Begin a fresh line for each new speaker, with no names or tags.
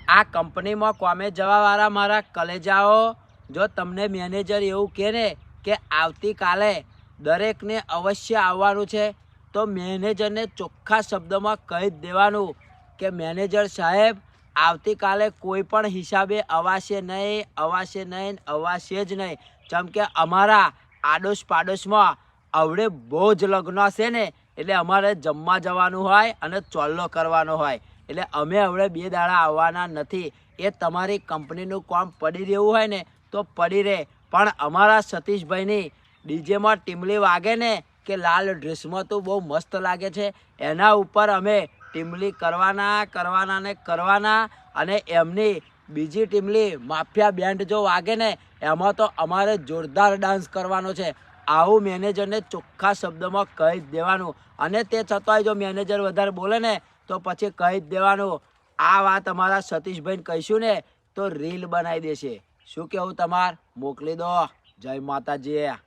આ કંપનીમાં કોમે જવાવાળા મારા કલેજાઓ, જો તમને મેનેજર એવું કહે ને કે આવતીકાલે દરેકને અવશ્ય આવવાનું છે, તો મેનેજરને ચોખ્ખા શબ્દમાં કહી જ દેવાનું કે મેનેજર સાહેબ આવતીકાલે કોઈ પણ હિસાબે અવાશે નહીં, અવાશે નહીં, અવાશે જ નહીં. જેમ કે અમારા આડોશ પાડોશમાં આવડે બહુ જ લગ્ન છે ને, એટલે અમારે જમવા જવાનું હોય અને ચોલ્લો કરવાનો હોય, એટલે અમે હવે 2 દાડા આવવાના નથી. એ તમારી કંપનીનું કામ પડી રહેવું હોય ને તો પડી રહે, પણ અમારા સતીશભાઈની ડીજેમાં ટીમલી વાગે ને કે લાલ ડ્રેસમાં તો બહુ મસ્ત લાગે છે, એના ઉપર અમે ટીમલી કરવાના ને કરવાના. અને એમની બીજી ટીમલી માફિયા બેન્ડ જો વાગે ને એમાં તો અમારે જોરદાર ડાન્સ કરવાનો છે. આવું મેનેજરને ચોખ્ખા શબ્દમાં કહી જ દેવાનું. અને તે છતાંય જો મેનેજર વધારે બોલે ને તો પછી કહી જ દેવાનું. આ વાત અમારા સતીશભાઈને કહીશું ને તો રીલ બનાવી દેશે. શું કેવું તમારે? મોકલી દો. જય માતાજી.